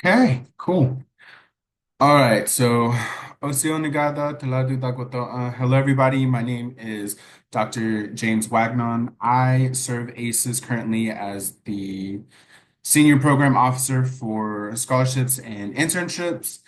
Okay, cool. All right, so Oseo Nagada, Taladu Dagoto. Hello, everybody. My name is Dr. James Wagnon. I serve AISES currently as the Senior Program Officer for Scholarships and Internships.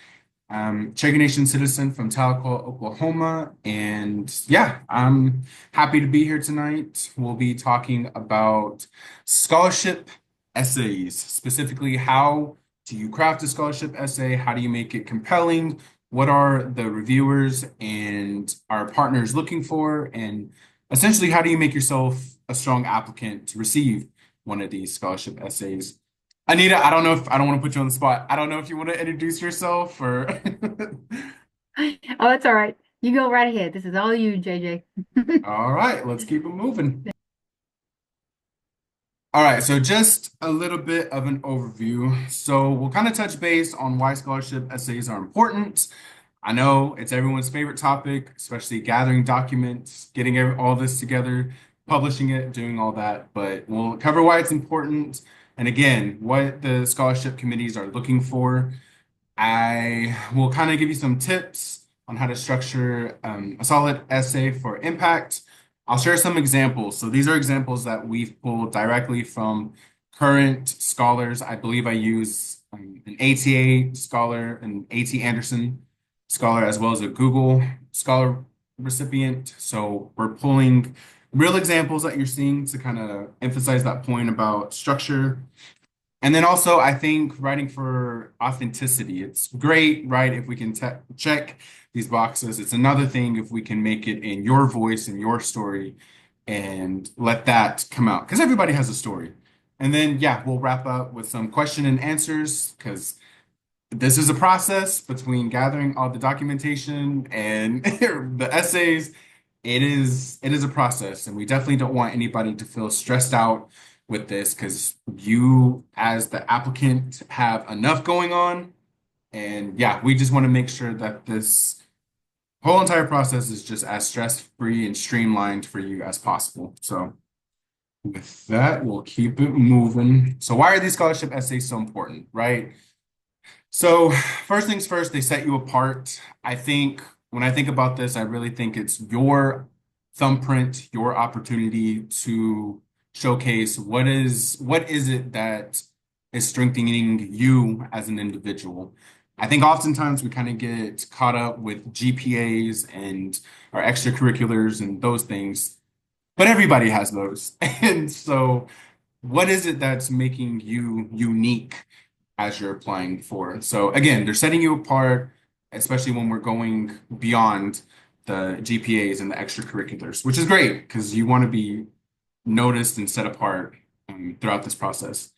I'm Cherokee Nation citizen from Tahlequah, Oklahoma. And yeah, I'm happy to be here tonight. We'll be talking about scholarship essays, specifically how do you craft a scholarship essay? How do you make it compelling? What are the reviewers and our partners looking for? And essentially, how do you make yourself a strong applicant to receive one of these scholarship essays? Anita, I don't know if I don't want to put you on the spot. I don't know if you want to introduce yourself or Oh, it's all right. You go right ahead. This is all you, JJ. All right, let's keep it moving. All right, so just a little bit of an overview. So we'll kind of touch base on why scholarship essays are important. I know it's everyone's favorite topic, especially gathering documents, getting all this together, publishing it, doing all that. But we'll cover why it's important, and again, what the scholarship committees are looking for. I will kind of give you some tips on how to structure a solid essay for impact. I'll share some examples. So these are examples that we've pulled directly from current scholars. I believe I use an ATA scholar, an A.T. Anderson scholar, as well as a Google Scholar recipient. So we're pulling real examples that you're seeing to kind of emphasize that point about structure. And then also, I think writing for authenticity, it's great, right? If we can check these boxes, it's another thing if we can make it in your voice and your story and let that come out because everybody has a story. And then, yeah, we'll wrap up with some question and answers because this is a process between gathering all the documentation and the essays. It is a process, and we definitely don't want anybody to feel stressed out with this because you, as the applicant, have enough going on. And yeah, we just want to make sure that this whole entire process is just as stress-free and streamlined for you as possible. So with that, we'll keep it moving. So why are these scholarship essays so important, right? So, first things first, they set you apart. I think when I think about this, I really think it's your thumbprint, your opportunity to showcase what is it that is strengthening you as an individual. I think oftentimes we kind of get caught up with GPAs and our extracurriculars and those things, but everybody has those. And so, what is it that's making you unique as you're applying for? So again, they're setting you apart, especially when we're going beyond the GPAs and the extracurriculars, which is great because you want to be noticed and set apart throughout this process.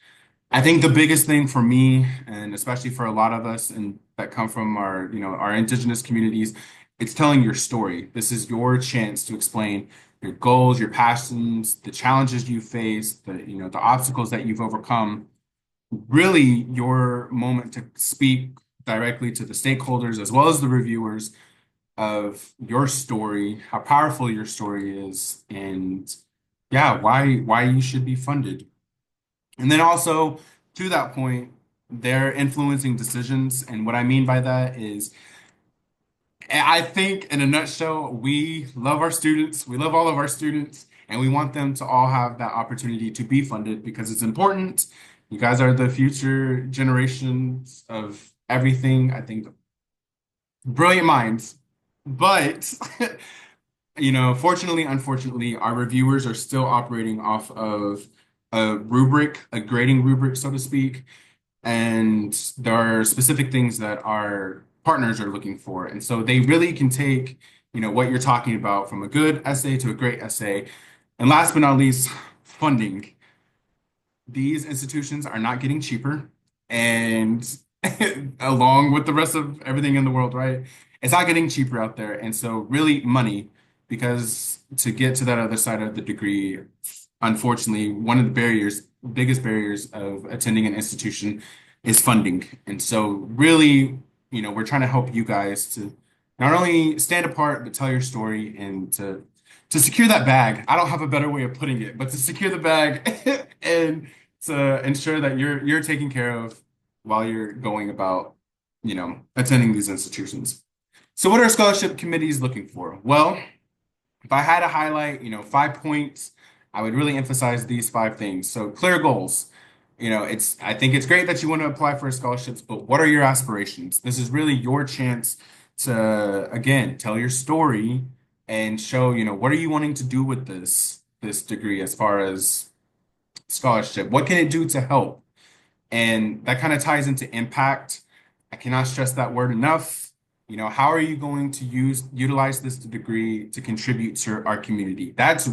I think the biggest thing for me, and especially for a lot of us and that come from our indigenous communities, it's telling your story. This is your chance to explain your goals, your passions, the challenges you face, the obstacles that you've overcome, really your moment to speak directly to the stakeholders as well as the reviewers of your story, how powerful your story is, and yeah, why you should be funded. And then also to that point, they're influencing decisions. And what I mean by that is I think in a nutshell, we love our students, we love all of our students, and we want them to all have that opportunity to be funded because it's important. You guys are the future generations of everything. I think brilliant minds. But, fortunately, unfortunately, our reviewers are still operating off of a rubric, a grading rubric, so to speak. And there are specific things that our partners are looking for. And so they really can take, what you're talking about from a good essay to a great essay. And last but not least, funding. These institutions are not getting cheaper. And along with the rest of everything in the world, right? It's not getting cheaper out there. And so really money, because to get to that other side of the degree, unfortunately, one of the biggest barriers of attending an institution is funding. And so really, we're trying to help you guys to not only stand apart, but tell your story and to secure that bag. I don't have a better way of putting it, but to secure the bag and to ensure that you're taken care of while you're going about, attending these institutions. So what are scholarship committees looking for? Well, if I had to highlight, 5 points, I would really emphasize these 5 things. So clear goals. I think it's great that you want to apply for scholarships, but what are your aspirations? This is really your chance to, again, tell your story and show, what are you wanting to do with this degree as far as scholarship? What can it do to help? And that kind of ties into impact. I cannot stress that word enough. How are you going to utilize this degree to contribute to our community? That's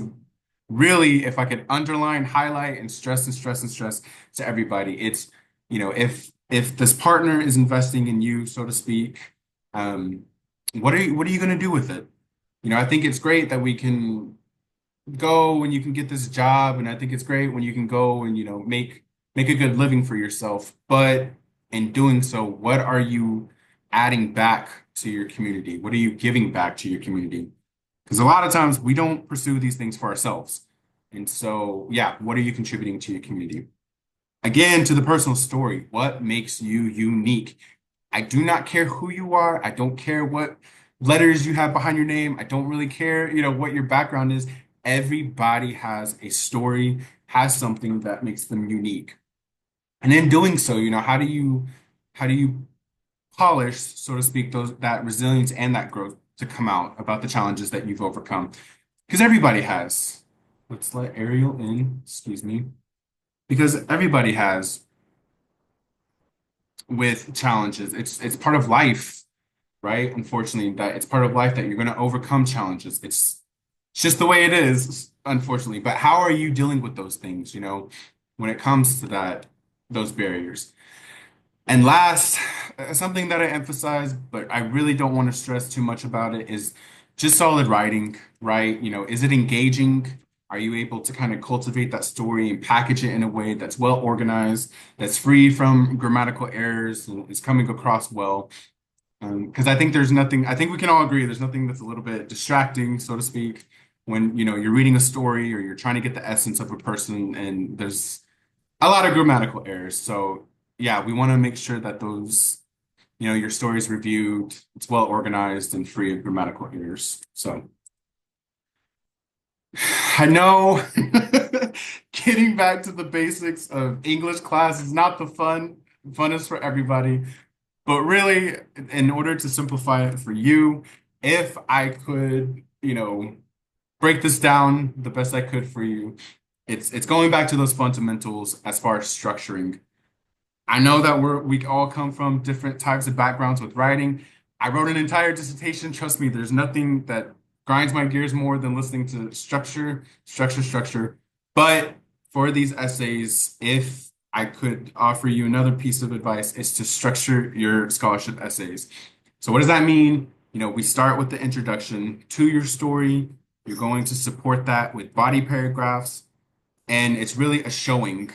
really, if I could underline, highlight, and stress and stress and stress to everybody, it's, if this partner is investing in you, so to speak, um, what are you going to do with it? I think it's great that we can go when you can get this job, and I think it's great when you can go and make a good living for yourself. But in doing so, what are you adding back to your community? What are you giving back to your community? Because a lot of times we don't pursue these things for ourselves. And so, yeah, what are you contributing to your community? Again, to the personal story, what makes you unique? I do not care who you are. I don't care what letters you have behind your name. I don't really care, what your background is. Everybody has a story, has something that makes them unique. And in doing so, how do you polish, so to speak, that resilience and that growth to come out about the challenges that you've overcome? Because everybody has. Let's let Ariel in, excuse me. Because everybody has with challenges. It's part of life, right? Unfortunately, that it's part of life that you're going to overcome challenges. It's just the way it is, unfortunately. But how are you dealing with those things, when it comes to those barriers? And last, something that I emphasize, but I really don't want to stress too much about it, is just solid writing, right? Is it engaging? Are you able to kind of cultivate that story and package it in a way that's well organized, that's free from grammatical errors, and is coming across well? Because I think we can all agree there's nothing that's a little bit distracting, so to speak, when, you're reading a story or you're trying to get the essence of a person and there's a lot of grammatical errors. So yeah, we want to make sure that your story is reviewed, it's well organized and free of grammatical errors. So I know getting back to the basics of English class is not the fun. Fun is for everybody. But really, in order to simplify it for you, if I could, break this down the best I could for you, it's going back to those fundamentals as far as structuring. I know that we all come from different types of backgrounds with writing. I wrote an entire dissertation. Trust me, there's nothing that grinds my gears more than listening to structure, structure, structure. But for these essays, if I could offer you another piece of advice, is to structure your scholarship essays. So what does that mean? We start with the introduction to your story. You're going to support that with body paragraphs, and it's really a showing.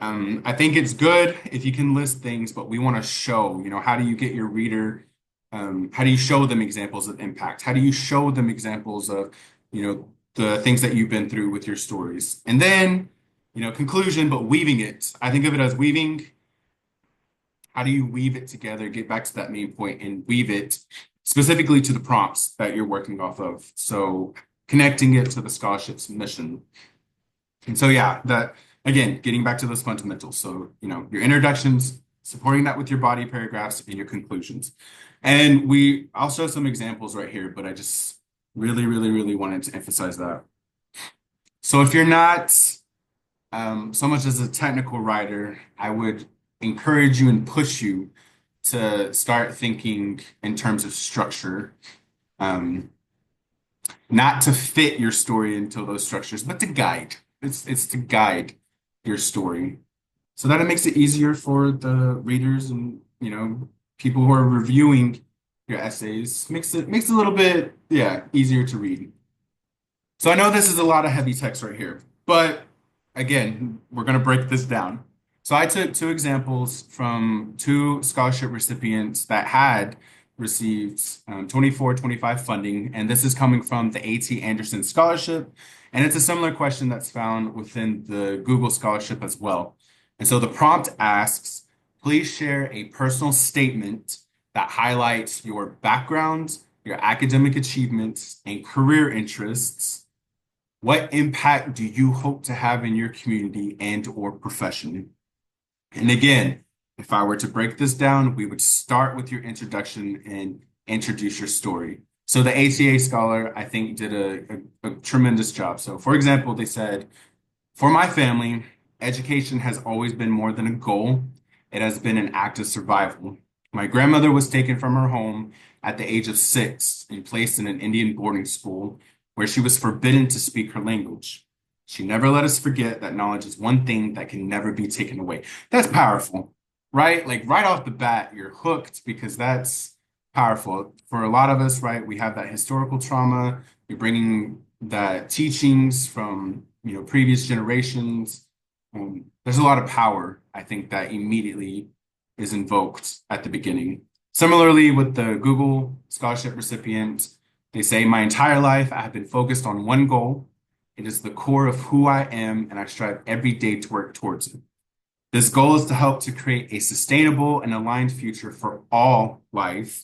I think it's good if you can list things, but we want to show, how do you get your reader, how do you show them examples of impact? How do you show them examples of, the things that you've been through with your stories? And then, conclusion, but weaving it. I think of it as weaving. How do you weave it together, get back to that main point and weave it specifically to the prompts that you're working off of? So connecting it to the scholarship's mission. And so, yeah, that again, getting back to those fundamentals. So, your introductions, supporting that with your body paragraphs and your conclusions. And I'll show some examples right here, but I just really, really, really wanted to emphasize that. So if you're not so much as a technical writer, I would encourage you and push you to start thinking in terms of structure. Um, Not to fit your story into those structures, but to guide. It's to guide your story so that it makes it easier for the readers and people who are reviewing your essays. Makes it a little bit, yeah, easier to read. So I know this is a lot of heavy text right here, but again, we're going to break this down. So I took two examples from two scholarship recipients that had received 24-25 funding, and this is coming from the A.T. Anderson Scholarship, and it's a similar question that's found within the Google Scholarship as well. And so the prompt asks, Please share a personal statement that highlights your background, your academic achievements, and career interests. What impact do you hope to have in your community and or profession? And again, if I were to break this down, we would start with your introduction and introduce your story. So the ATA scholar, I think, did a tremendous job. So, for example, they said, for my family, education has always been more than a goal. It has been an act of survival. My grandmother was taken from her home at the age of 6 and placed in an Indian boarding school where she was forbidden to speak her language. She never let us forget that knowledge is one thing that can never be taken away. That's powerful, right? Like right off the bat, you're hooked because that's powerful. For a lot of us, right, we have that historical trauma. You're bringing the teachings from previous generations. There's a lot of power, I think, that immediately is invoked at the beginning. Similarly, with the Google Scholarship recipient, they say, my entire life I have been focused on one goal. It is the core of who I am, and I strive every day to work towards it. This goal is to help to create a sustainable and aligned future for all life.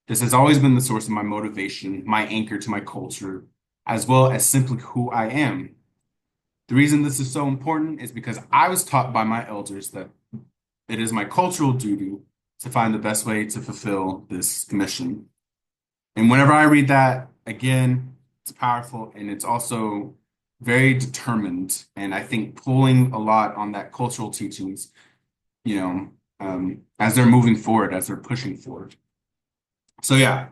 This has always been the source of my motivation, my anchor to my culture, as well as simply who I am. The reason this is so important is because I was taught by my elders that it is my cultural duty to find the best way to fulfill this mission. And whenever I read that, again, it's powerful and it's also very determined. And I think pulling a lot on that cultural teachings, as they're moving forward, as they're pushing forward. So yeah,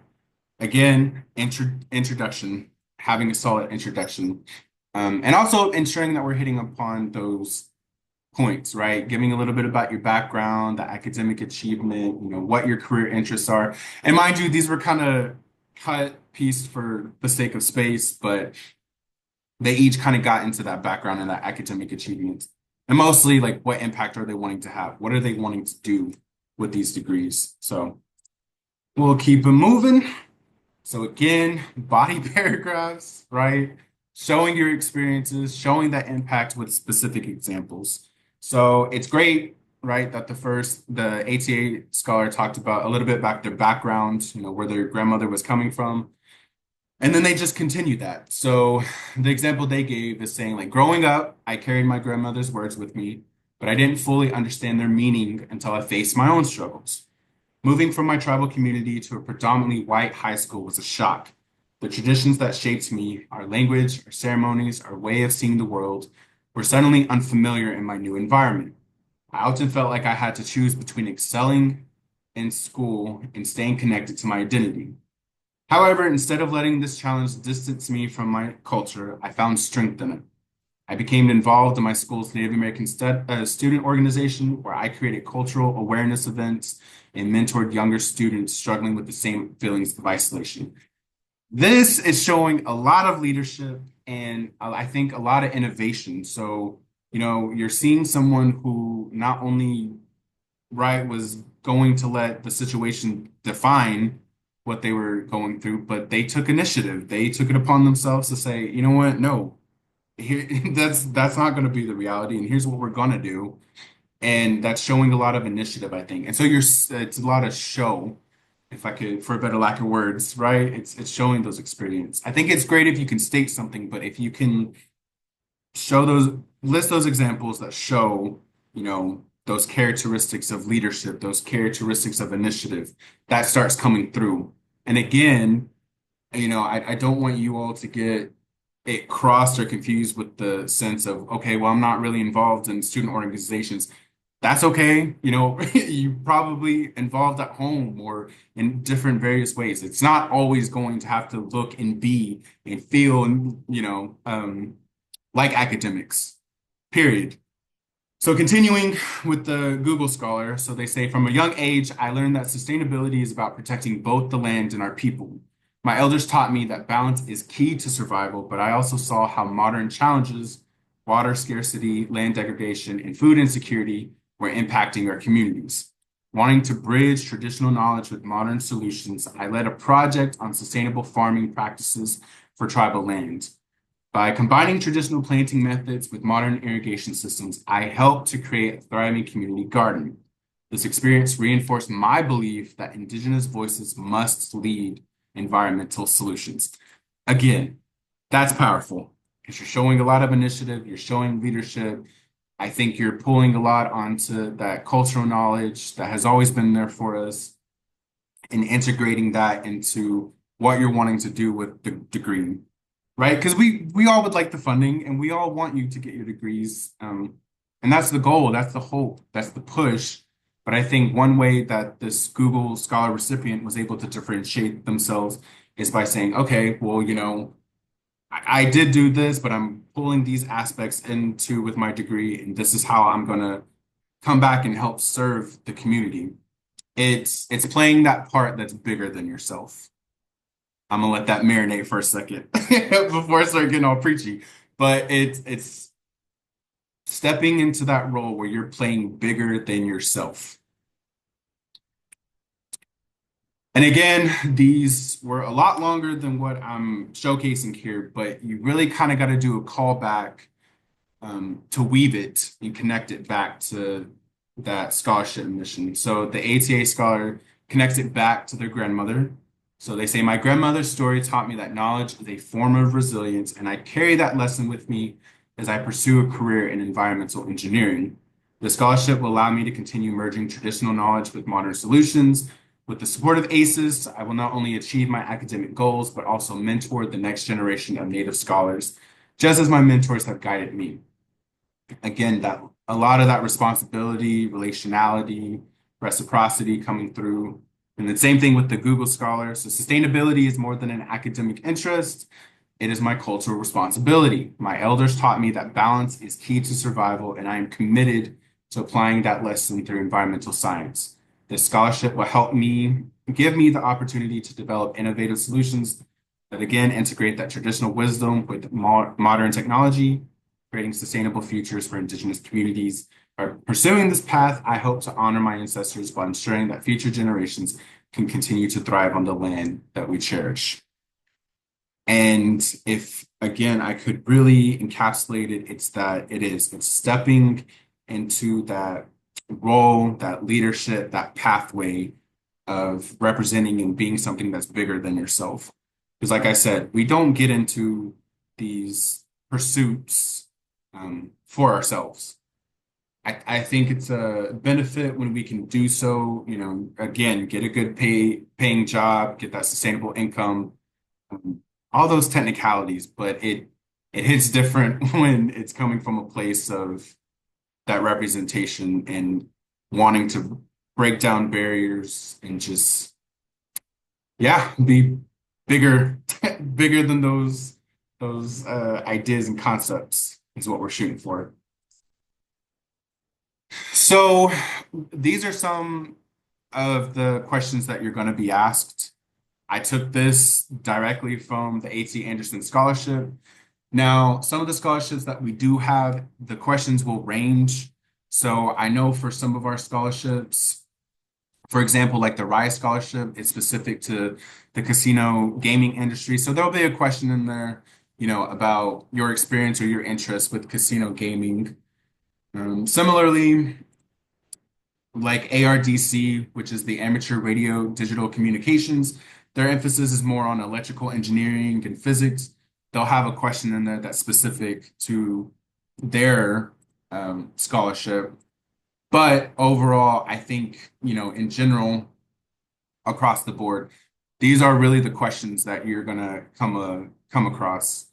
again, introduction, having a solid introduction, and also ensuring that we're hitting upon those points, right? Giving a little bit about your background, the academic achievement, what your career interests are. And mind you, these were kind of cut pieced for the sake of space, but they each kind of got into that background and that academic achievement. And mostly like what impact are they wanting to have? What are they wanting to do with these degrees? So we'll keep it moving. So again, body paragraphs, right? Showing your experiences, showing that impact with specific examples. So it's great, right, that the ATA scholar talked about a little bit about their background, where their grandmother was coming from. And then they just continued that. So the example they gave is saying, like, growing up, I carried my grandmother's words with me, but I didn't fully understand their meaning until I faced my own struggles. Moving from my tribal community to a predominantly white high school was a shock. The traditions that shaped me, our language, our ceremonies, our way of seeing the world, were suddenly unfamiliar in my new environment. I often felt like I had to choose between excelling in school and staying connected to my identity. However, instead of letting this challenge distance me from my culture, I found strength in it. I became involved in my school's Native American student organization, where I created cultural awareness events and mentored younger students struggling with the same feelings of isolation. This is showing a lot of leadership and I think a lot of innovation. So, you're seeing someone who not only, right, was going to let the situation define what they were going through, but they took initiative. They took it upon themselves to say, you know what, no, here that's not going to be the reality, and here's what we're going to do. And that's showing a lot of initiative, I think. And so it's a lot of show, if I could, for a better lack of words, right? It's showing those experience. I think it's great if you can state something, but if you can list those examples that show, those characteristics of leadership, those characteristics of initiative, that starts coming through. And again, I don't want you all to get it crossed or confused with the sense of, okay, well, I'm not really involved in student organizations. That's okay. You probably involved at home or in different various ways. It's not always going to have to look and be and feel and, like academics, period. So continuing with the Google Scholar, so they say, from a young age, I learned that sustainability is about protecting both the land and our people. My elders taught me that balance is key to survival, but I also saw how modern challenges, water scarcity, land degradation, and food insecurity were impacting our communities. Wanting to bridge traditional knowledge with modern solutions, I led a project on sustainable farming practices for tribal land. By combining traditional planting methods with modern irrigation systems, I helped to create a thriving community garden. This experience reinforced my belief that Indigenous voices must lead environmental solutions. Again, that's powerful because you're showing a lot of initiative, you're showing leadership. I think you're pulling a lot onto that cultural knowledge that has always been there for us and integrating that into what you're wanting to do with the degree, right? Because we all would like the funding and we all want you to get your degrees. And that's the goal, that's the hope, that's the push. But I think one way that this Google Scholar recipient was able to differentiate themselves is by saying, okay, well, I did do this, but I'm pulling these aspects into with my degree, and this is how I'm gonna come back and help serve the community. It's playing that part that's bigger than yourself. I'm gonna let that marinate for a second before I start getting all preachy. But it's stepping into that role where you're playing bigger than yourself. And again, these were a lot longer than what I'm showcasing here, but you really kind of got to do a callback to weave it and connect it back to that scholarship mission. So the ATA scholar connects it back to their grandmother. So they say, my grandmother's story taught me that knowledge is a form of resilience, and I carry that lesson with me as I pursue a career in environmental engineering. The scholarship will allow me to continue merging traditional knowledge with modern solutions. With the support of AISES, I will not only achieve my academic goals, but also mentor the next generation of Native scholars, just as my mentors have guided me. Again, that a lot of that responsibility, relationality, reciprocity coming through. And the same thing with the Google Scholar. So sustainability is more than an academic interest. It is my cultural responsibility. My elders taught me that balance is key to survival, and I am committed to applying that lesson through environmental science. This scholarship will help me give me the opportunity to develop innovative solutions that again integrate that traditional wisdom with modern technology, creating sustainable futures for Indigenous communities. By pursuing this path, I hope to honor my ancestors while ensuring that future generations can continue to thrive on the land that we cherish. And if, again, I could really encapsulate it, it's stepping into that role, that leadership, that pathway of representing and being something that's bigger than yourself. Because, like I said, we don't get into these pursuits for ourselves. I think it's a benefit when we can do so, again, get a good paying job, get that sustainable income, um, all those technicalities, but it hits different when it's coming from a place of that representation and wanting to break down barriers and just, yeah, be bigger, bigger than those ideas and concepts is what we're shooting for. So these are some of the questions that you're going to be asked. I took this directly from the A.T. Anderson Scholarship. Now, some of the scholarships that we do have, the questions will range. So I know for some of our scholarships, for example, like the Rise Scholarship, it's specific to the casino gaming industry. So there'll be a question in there, about your experience or your interest with casino gaming. Similarly, like ARDC, which is the Amateur Radio Digital Communications, their emphasis is more on electrical engineering and physics. They'll have a question in there that's specific to their scholarship. But overall, I think, in general, across the board, these are really the questions that you're gonna come across.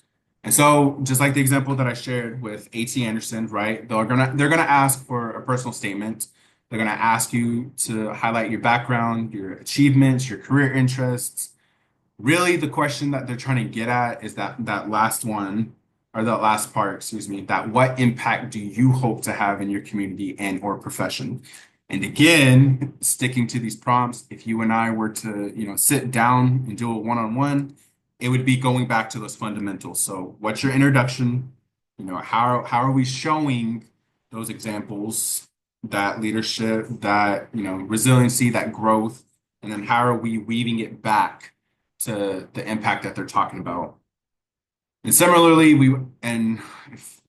And so, just like the example that I shared with A.T. Anderson, right? They're gonna ask for a personal statement. They're gonna ask you to highlight your background, your achievements, your career interests. Really, the question that they're trying to get at is that last one, or that last part, excuse me, that what impact do you hope to have in your community and or profession? And again, sticking to these prompts, if you and I were to, sit down and do a one-on-one, it would be going back to those fundamentals. So what's your introduction? How are we showing those examples, that leadership, that, resiliency, that growth, and then how are we weaving it back to the impact that they're talking about? And similarly,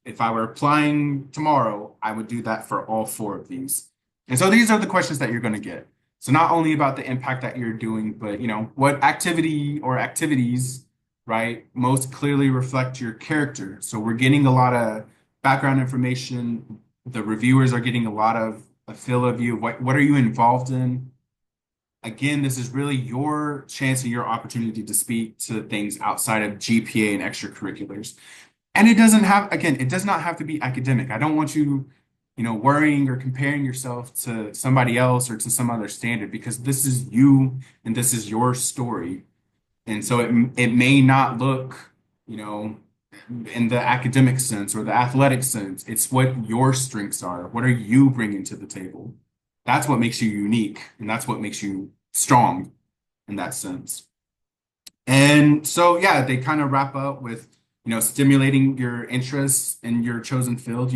if I were applying tomorrow, I would do that for all four of these. And so these are the questions that you're going to get. So not only about the impact that you're doing, but what activity or activities, right, most clearly reflect your character. So we're getting a lot of background information. The reviewers are getting a lot of a feel of you. What are you involved in? Again, this is really your chance and your opportunity to speak to things outside of GPA and extracurriculars. And it doesn't have, again, it does not have to be academic. I don't want you, worrying or comparing yourself to somebody else or to some other standard because this is you and this is your story. And so it may not look, you know, in the academic sense or the athletic sense. It's what your strengths are. What are you bringing to the table? That's what makes you unique, and that's what makes you strong in that sense. And so, yeah, they kind of wrap up with, stimulating your interests in your chosen field.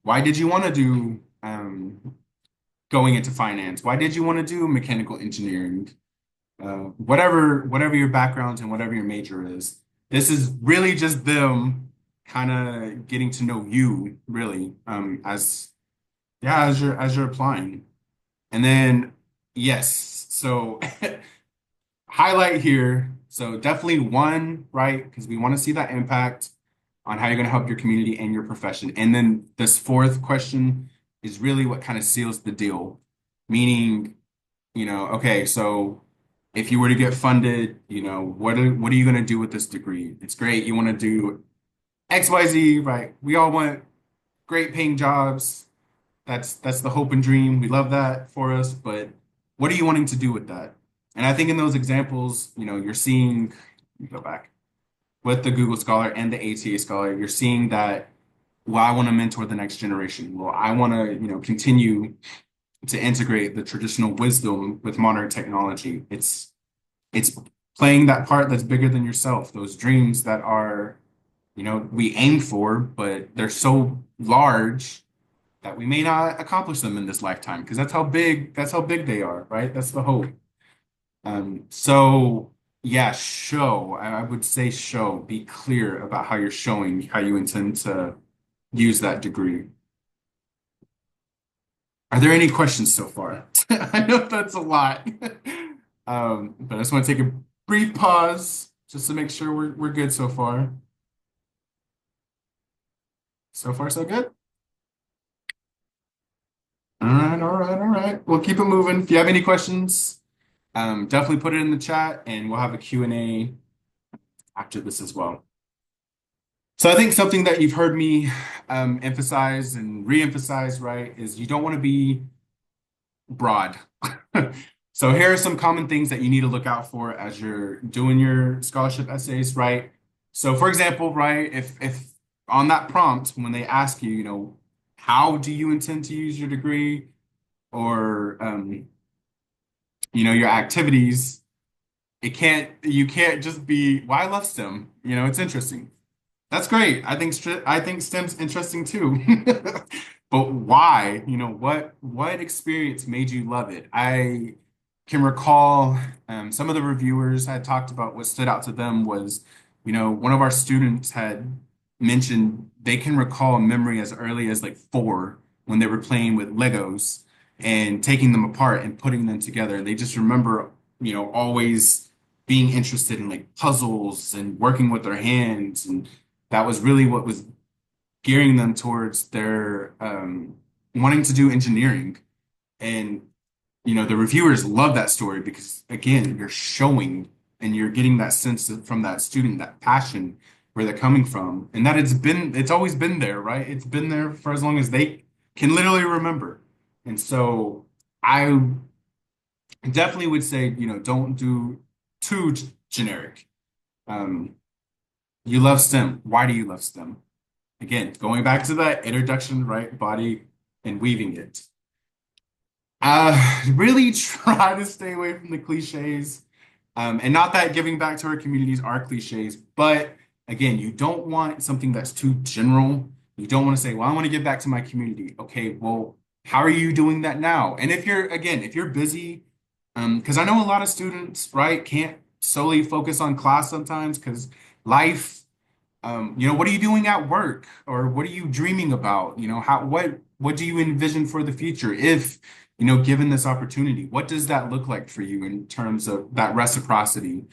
Why did you want to do going into finance? Why did you want to do mechanical engineering? Whatever your background and whatever your major is. This is really just them kind of getting to know you, really, as yeah, as you're applying. And then yes, so highlight here. So definitely one, right? Because we want to see that impact on how you're going to help your community and your profession. And then this fourth question is really what kind of seals the deal. Meaning, okay, so if you were to get funded, what are you going to do with this degree? It's great. You want to do XYZ, right? We all want great paying jobs. That's the hope and dream. We love that for us, but what are you wanting to do with that? And I think in those examples, you're seeing, let me go back with the Google Scholar and the ATA Scholar, you're seeing that, well, I want to mentor the next generation. Well, I want to, continue to integrate the traditional wisdom with modern technology. It's playing that part that's bigger than yourself, those dreams that are, we aim for, but they're so large that we may not accomplish them in this lifetime because that's how big they are, right? That's the hope. So yeah, show. I would say show. Be clear about how you're showing how you intend to use that degree. Are there any questions so far? I know that's a lot. But I just want to take a brief pause just to make sure we're good so far. So far, so good. All right, all right, all right. We'll keep it moving. If you have any questions, definitely put it in the chat and we'll have a Q&A after this as well. So I think something that you've heard me emphasize and re-emphasize, right, is you don't want to be broad. So here are some common things that you need to look out for as you're doing your scholarship essays, right? So for example, right, if on that prompt when they ask you, how do you intend to use your degree or your activities, you can't just be, well, I love STEM. It's interesting. That's great. I think STEM's interesting too. But why? What experience made you love it? I can recall some of the reviewers had talked about what stood out to them was, one of our students had mentioned they can recall a memory as early as like 4 when they were playing with Legos and taking them apart and putting them together. They just remember, always being interested in like puzzles and working with their hands and that was really what was gearing them towards their wanting to do engineering. And, the reviewers love that story because, again, you're showing and you're getting that sense from that student, that passion where they're coming from. And that it's always been there, right? It's been there for as long as they can literally remember. And so I definitely would say, don't do too generic. Um, you love STEM. Why do you love STEM? Again, going back to that introduction, right? Body and weaving it. Really try to stay away from the cliches. And not that giving back to our communities are cliches, but again, you don't want something that's too general. You don't want to say, well, I want to give back to my community. Okay, well, how are you doing that now? And if you're busy, because I know a lot of students, right, can't solely focus on class sometimes because life what are you doing at work or what are you dreaming about? How what what do you envision for the future if, given this opportunity? What does that look like for you in terms of that reciprocity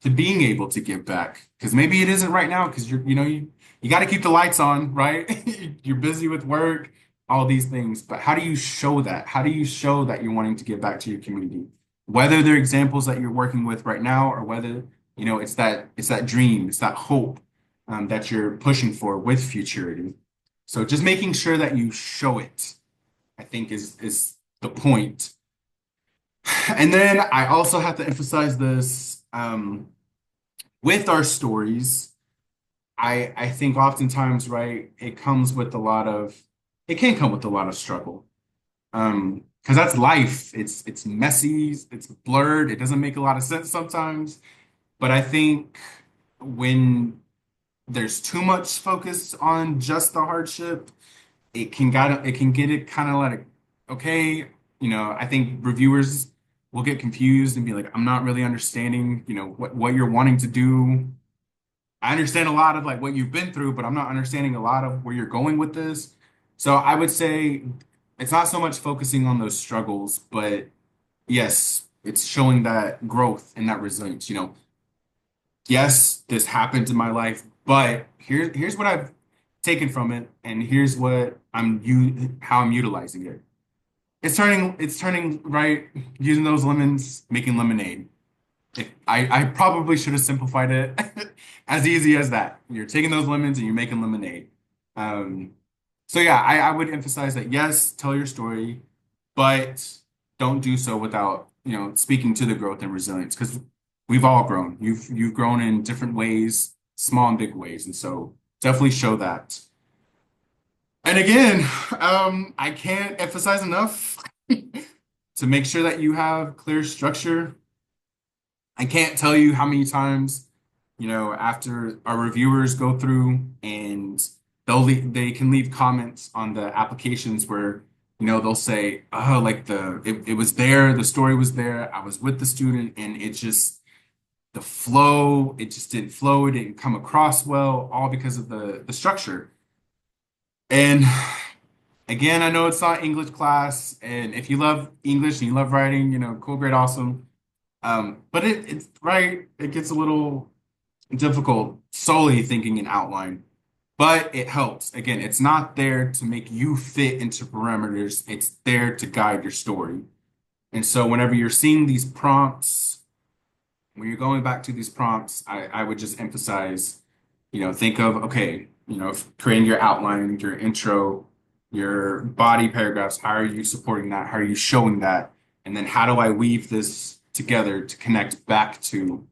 to being able to give back? Because maybe it isn't right now because you got to keep the lights on, right? You're busy with work, all these things. But how do you show that? How do you show that you're wanting to give back to your community? Whether they're examples that you're working with right now, or whether, it's that dream, it's that hope that you're pushing for with futurity. So just making sure that you show it, I think is the point. And then I also have to emphasize this with our stories. I think oftentimes, right, it can come with a lot of struggle. Because that's life. It's messy, it's blurred, it doesn't make a lot of sense sometimes. But I think when there's too much focus on just the hardship, it can get it kind of like, okay, I think reviewers will get confused and be like, I'm not really understanding, what you're wanting to do. I understand a lot of like what you've been through, but I'm not understanding a lot of where you're going with this. So I would say it's not so much focusing on those struggles, but yes, it's showing that growth and that resilience. Yes, this happened in my life, but here's what I've taken from it, and here's what how I'm utilizing it. It's turning right, using those lemons, making lemonade. I probably should have simplified it as easy as that. You're taking those lemons and you're making lemonade. Um, so yeah, I would emphasize that yes, tell your story, but don't do so without, speaking to the growth and resilience because we've all grown. You've grown in different ways, small and big ways, and so definitely show that. And again, I can't emphasize enough to make sure that you have clear structure. I can't tell you how many times, after our reviewers go through and they can leave comments on the applications where, they'll say, oh, like it was there, the story was there, I was with the student, and the flow, it just didn't flow, it didn't come across well, all because of the structure. And again, I know it's not English class, and if you love English and you love writing, cool, great, awesome. But it's right, it gets a little difficult solely thinking in outline, but it helps. Again, it's not there to make you fit into parameters, it's there to guide your story. And so whenever you're seeing these prompts, when you're going back to these prompts, I would just emphasize, think of, okay, creating your outline, your intro, your body paragraphs, how are you supporting that? How are you showing that? And then how do I weave this together to connect back to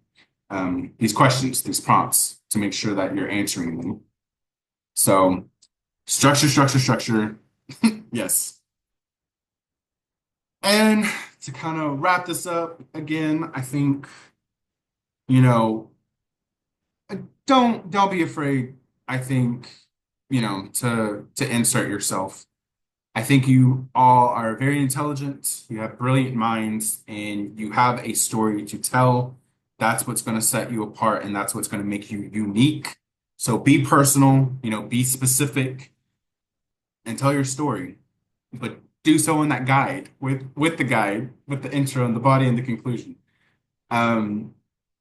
these questions, these prompts, to make sure that you're answering them? So structure, structure, structure. Yes. And to kind of wrap this up again, I think, you know, don't be afraid, I think, to insert yourself. I think you all are very intelligent, you have brilliant minds, and you have a story to tell. That's what's going to set you apart, and that's what's going to make you unique. So be personal, be specific, and tell your story. But do so in that guide, with the guide, with the intro and the body and the conclusion. Um,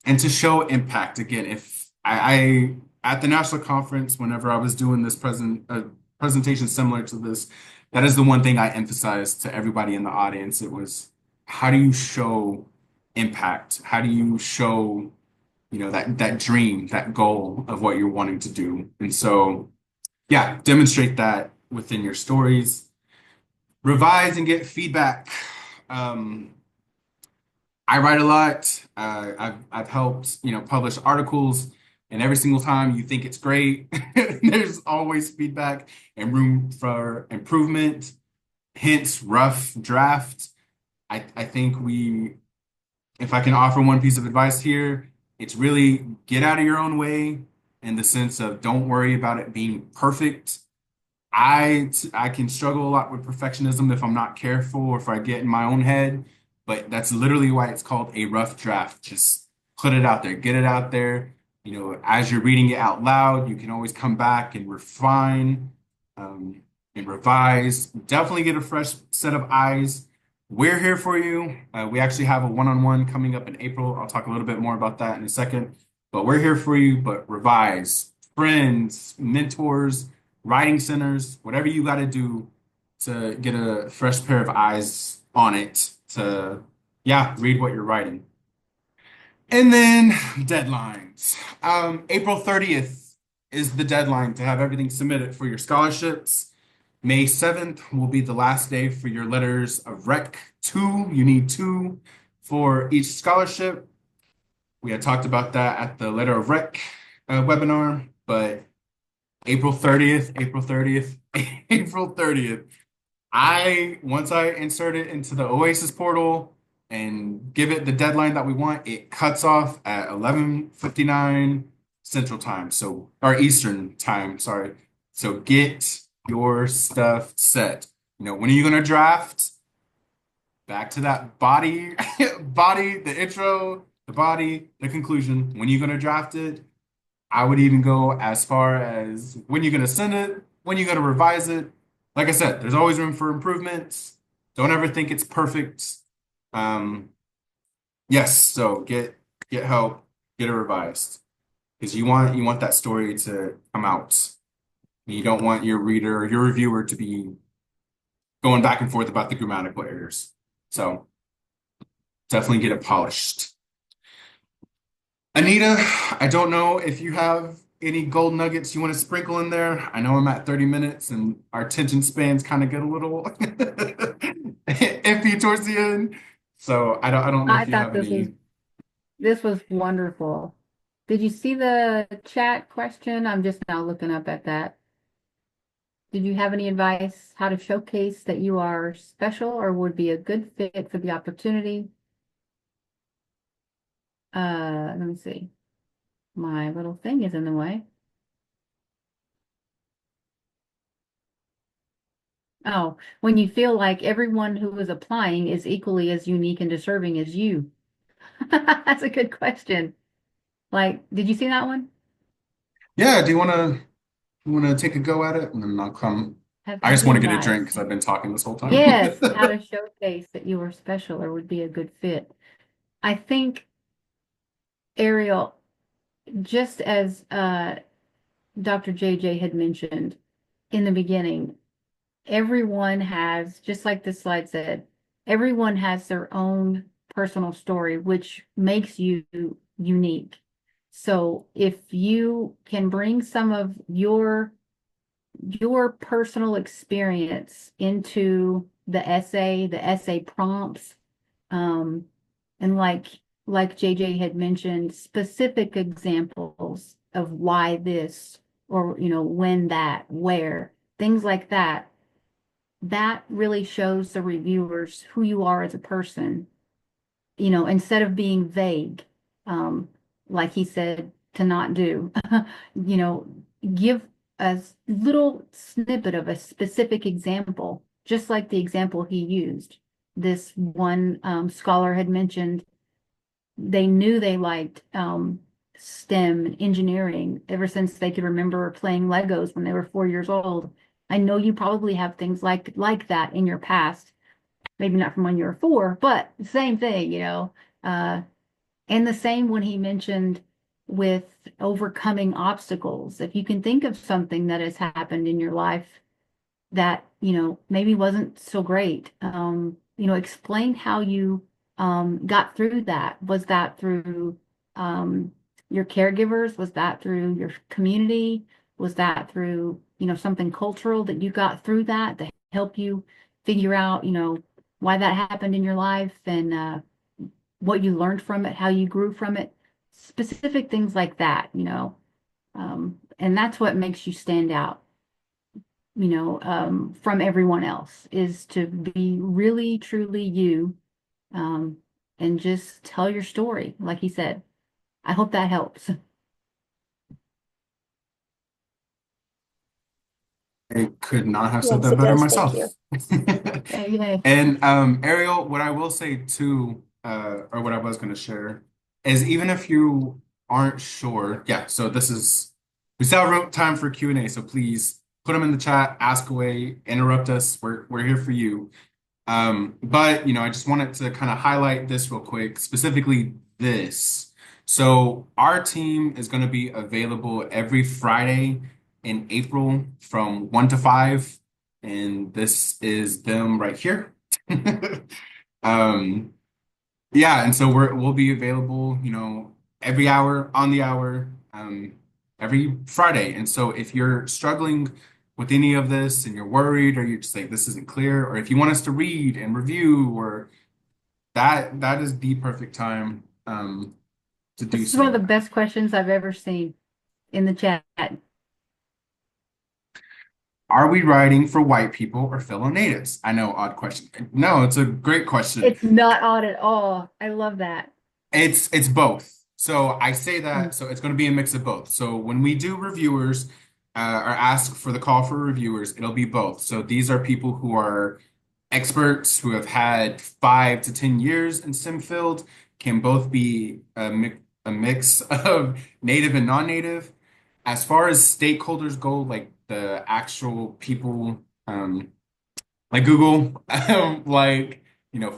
and to show impact again, if at the national conference, whenever I was doing this presentation similar to this, that is the one thing I emphasized to everybody in the audience. It was, how do you show impact? How do you show, that dream, that goal of what you're wanting to do? And so, yeah, demonstrate that within your stories. Revise and get feedback. Um, I write a lot. I've helped, publish articles, and every single time you think it's great, there's always feedback and room for improvement. Hence, rough draft. I think if I can offer one piece of advice here, it's really get out of your own way in the sense of don't worry about it being perfect. I can struggle a lot with perfectionism if I'm not careful or if I get in my own head, but that's literally why it's called a rough draft. Just put it out there, get it out there. As you're reading it out loud, you can always come back and refine. Um, and revise. Definitely get a fresh set of eyes. We're here for you. We actually have a one-on-one coming up in April. I'll talk a little bit more about that in a second. But we're here for you. But revise, friends, mentors, writing centers, whatever you got to do to get a fresh pair of eyes on it to, yeah, read what you're writing. And then deadlines. April 30th is the deadline to have everything submitted for your scholarships. May 7th will be the last day for your letters of rec. Two, you need two for each scholarship. We had talked about that at the letter of rec webinar, but April 30th, April 30th, April 30th. Once I insert it into the Oasis portal and give it the deadline that we want, it cuts off at 11:59 Central Time, so or Eastern Time, sorry. So get your stuff set. When are you gonna draft? Back to that body, body, the intro, the body, the conclusion. When are you gonna draft it? I would even go as far as when you're gonna send it, when you're gonna revise it. Like I said, there's always room for improvements. Don't ever think it's perfect. Um, yes, so get help, get it revised. Because you want that story to come out. You don't want your reader, your reviewer to be going back and forth about the grammatical errors. So definitely get it polished. Anita, I don't know if you have any gold nuggets you want to sprinkle in there. I know I'm at 30 minutes and our attention spans kind of get a little iffy towards the end. So I don't know I if you thought have any. this was wonderful. Did you see the chat question? I'm just now looking up at that. Did you have any advice how to showcase that you are special or would be a good fit for the opportunity? Let me see. My little thing is in the way. Oh, when you feel like everyone who is applying is equally as unique and deserving as you. That's a good question. Like, did you see that one? Yeah, do you want to take a go at it? And then I'll come. Have I just any want to get a drink advice? because I've been talking this whole time. Yes, how to showcase that you are special or would be a good fit. I think, Ariel, just as Dr. JJ had mentioned in the beginning, everyone has, just like this slide said, everyone has their own personal story, which makes you unique. So if you can bring some of your personal experience into the essay prompts, um, and like JJ had mentioned, specific examples of why this or when that, where, things like that, that really shows the reviewers who you are as a person, instead of being vague, um, like he said to not do, you know, give a little snippet of a specific example, just like the example he used. This one scholar had mentioned they knew they liked STEM and engineering ever since they could remember playing Legos when they were 4 years old. I know you probably have things like that in your past, maybe not from when you were four, but same thing. Uh, and the same when he mentioned with overcoming obstacles. If you can think of something that has happened in your life that, maybe wasn't so great, explain how you got through that. Was that through um, your caregivers? Was that through your community? Was that through, something cultural that you got through that help you figure out, why that happened in your life and what you learned from it, how you grew from it, specific things like that. And that's what makes you stand out, from everyone else is to be really, truly you, um, and just tell your story, like he said. I hope that helps. I could not have said Yes, that it better does. Thank myself. you. Okay. And Ariel, what I will say too, or what I was going to share, is even if you aren't sure, yeah. So we still have time for Q&A. So please put them in the chat, ask away, interrupt us. We're here for you. But I just wanted to kind of highlight this real quick, specifically this. So our team is going to be available every Friday in April from 1 to 5, and this is them right here. Um, yeah, and so we'll be available, every hour on the hour, every Friday. And so if you're struggling with any of this and you're worried or you're just like this isn't clear, or if you want us to read and review, or that is the perfect time to do This is one of the so. best questions I've ever seen in the chat. Are we writing for white people or fellow natives? I know, odd question. No, it's a great question. It's not odd at all. I love that. It's both. So I say Mm. that, so it's going to be a mix of both. So when we do reviewers or ask for the call for reviewers, it'll be both. So these are people who are experts who have had 5 to 10 years in STEM field, can both be a mix of native and non-native. As far as stakeholders go, like the actual people, like Google, like,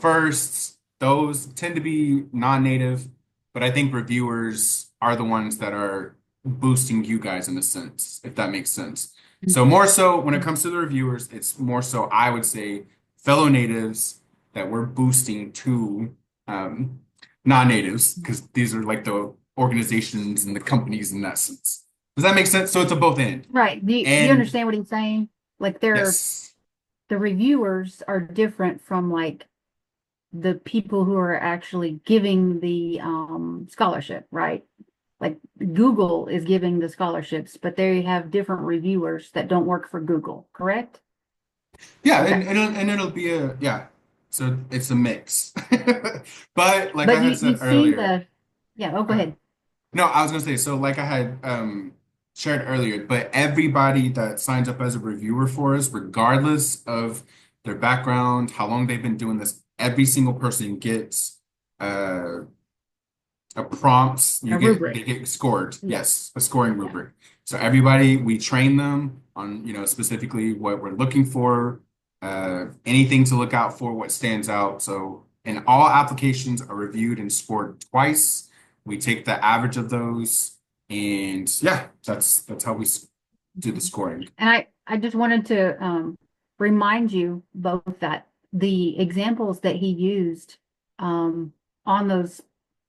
firsts, those tend to be non-native, but I think reviewers are the ones that are boosting you guys in a sense, if that makes sense. So more so when it comes to the reviewers, it's more so I would say fellow natives that we're boosting to um, non-natives because these are like the organizations and the companies in that sense. Does that make sense? So it's a both end. Right. Do you And understand what he's saying? Like yes. the reviewers are different from like the people who are actually giving the scholarship, right? Like Google is giving the scholarships, but they have different reviewers that don't work for Google, correct? Yeah, Okay. and it'll be a yeah. So it's a mix. But like I But had you said see earlier, the yeah, oh go uh, ahead. no, I was gonna say, so like I had shared earlier, but everybody that signs up as a reviewer for us, regardless of their background, how long they've been doing this, every single person gets uh a prompts, A they rubric. get scored. Yeah. Yes, a scoring Yeah. rubric. So everybody, we train them on, specifically what we're looking for, anything to look out for, what stands out. So, and all applications are reviewed and scored twice. We take the average of those, and yeah, that's how we do the Mhm. scoring. And I just wanted to remind you both that the examples that he used on those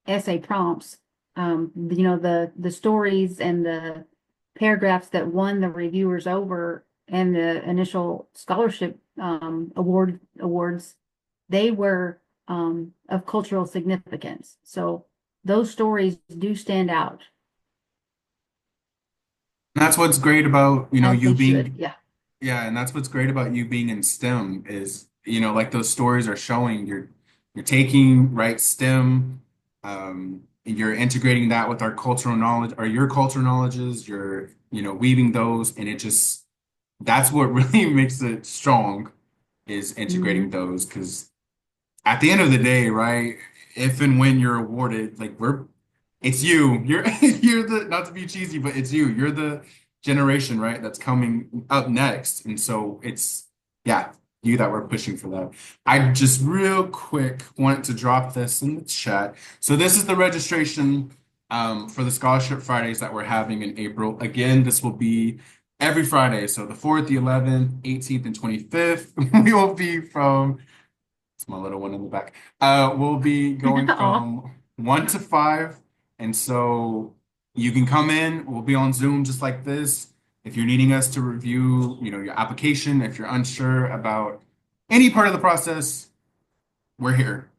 essay prompts, the stories and the paragraphs that won the reviewers over and the initial scholarship awards, they were of cultural significance. So those stories do stand out And that's what's great about, as you they should. being Yeah. Yeah, and that's what's great about you being in STEM is, like those stories are showing you're taking right STEM, and you're integrating that with our cultural knowledge or your cultural knowledges, you're, weaving those, and it just that's what really makes it strong is integrating Hmm. those because at the end of the day, right, if and when you're awarded, like it's you. You're you're the not to be cheesy, but it's you. You're the generation, right, that's coming up next. And so it's yeah, you that we're pushing for that. I just real quick wanted to drop this in the chat. So this is the registration for the Scholarship Fridays that we're having in April. Again, this will be every Friday. So the 4th, the 11th, 18th, and 25th. We will be from it's my little one in the back. We'll be going Aw. from 1 to 5. And so you can come in, we'll be on Zoom just like this. If you're needing us to review, your application, if you're unsure about any part of the process, we're here.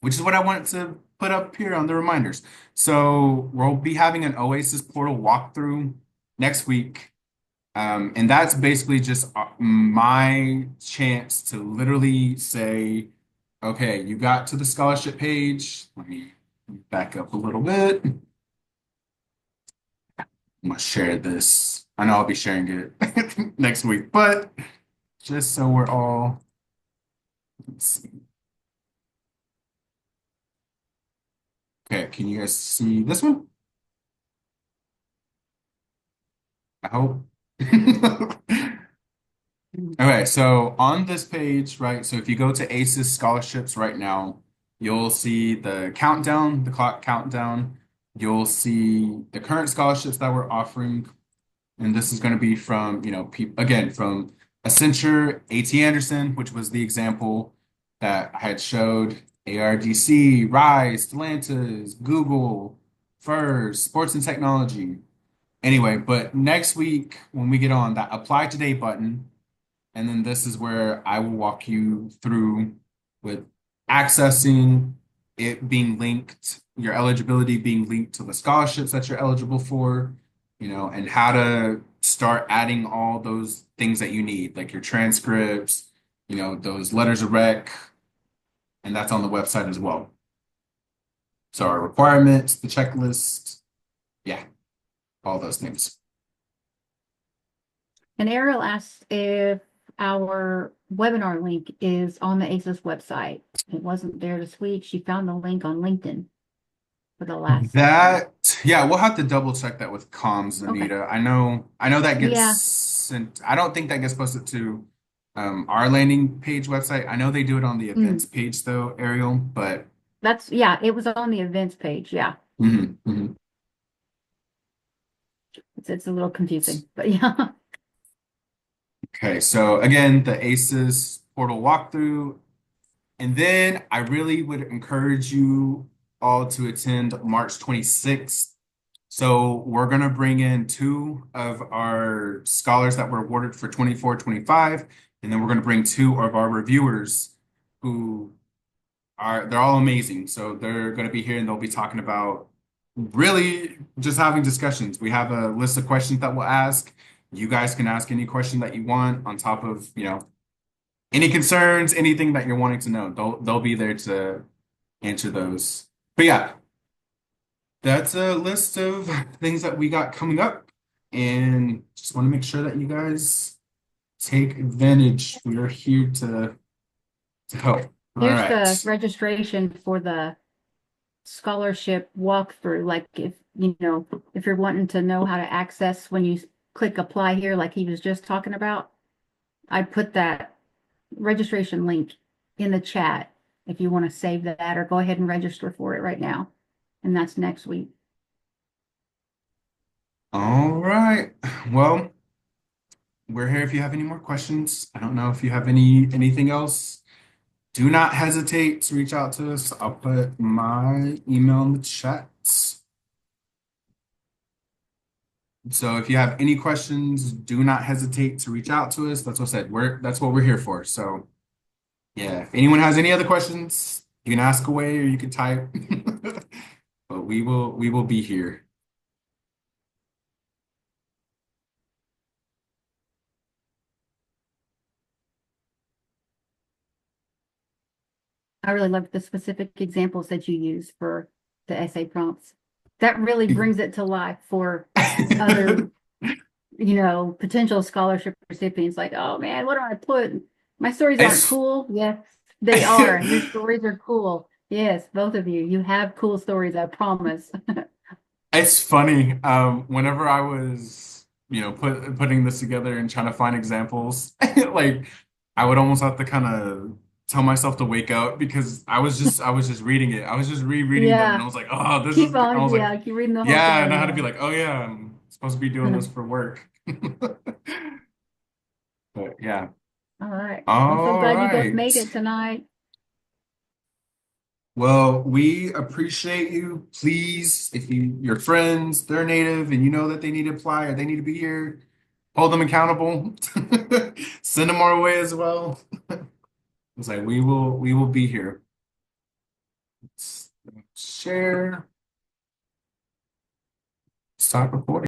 Which is what I wanted to put up here on the reminders. So we'll be having an Oasis portal walkthrough next week. And that's basically just my chance to literally say, okay, you got to the scholarship page. Let me back up a little bit. I'm gonna share this. I know I'll be sharing it next week, but just so we're all, let's see. Okay, can you guys see this one? I hope. Okay, so on this page, right? So if you go to AISES scholarships right now, you'll see the countdown, the clock countdown. You'll see the current scholarships that we're offering. And this is going to be from, again, from Accenture, A.T. Anderson, which was the example that I had showed, ARDC, Rise, Stellantis, Google, FIRS, Sports and Technology. Anyway, but next week when we get on that apply today button, and then this is where I will walk you through with accessing it being linked, your eligibility being linked to the scholarships that you're eligible for, and how to start adding all those things that you need, like your transcripts, those letters of rec, and that's on the website as well. So our requirements, the checklist, yeah, all those things. And Ariel asked if our webinar link is on the ACES website. It wasn't there this week. She found the link on LinkedIn for the last session. That, yeah, we'll have to double check that with comms, Okay. Anita. I know that gets Yeah, sent. I don't think that gets posted to our landing page website. I know they do it on the mm, events page though, Ariel, but yeah, it was on the events page. Yeah, mhm, mhm. it's a little confusing, but yeah. Okay, so again, the ACES portal walkthrough, and then I really would encourage you all to attend March 26th. So we're going to bring in two of our scholars that were awarded for 24-25, and then we're going to bring two of our reviewers who they're all amazing. So they're going to be here and they'll be talking about really just having discussions. We have a list of questions that we'll ask. You guys can ask any question that you want on top of, any concerns, anything that you're wanting to know. They'll be there to answer those. But yeah, that's a list of things that we got coming up, and just want to make sure that you guys take advantage. We are here to help. All Here's the right. registration for the scholarship walkthrough. Like if you're wanting to know how to access when you click apply here, like he was just talking about, I put that registration link in the chat if you want to save that or go ahead and register for it right now. And that's next week. All right. Well, we're here if you have any more questions. I don't know if you have anything else. Do not hesitate to reach out to us. I'll put my email in the chat. So if you have any questions, do not hesitate to reach out to us. That's what I said. That's what we're here for. So yeah, if anyone has any other questions, you can ask away or you can type. But we will be here. I really love the specific examples that you use for the essay prompts. That really brings it to life for other, potential scholarship recipients. Like, oh man, what do I put? My stories aren't It's cool. Yes, they are. Your stories are cool. Yes, both of you. You have cool stories, I promise. it's funny. Whenever I was, putting this together and trying to find examples, like I would almost have to kind of tell myself to wake up because I was just reading it. I was just rereading them and I Yeah. was like, oh, this is Keep I on. was like, Yeah, keep reading the whole yeah, and I thing. had to be Yeah. like, oh yeah, I'm supposed to be doing this for work. But yeah. All right. Well, I'm so All glad you both right. made it tonight. Well, we appreciate you. Please, if your friends, they're native and you know that they need to apply or they need to be here, hold them accountable. Send them our way as well. It's like we will be here. Let's share. Stop recording.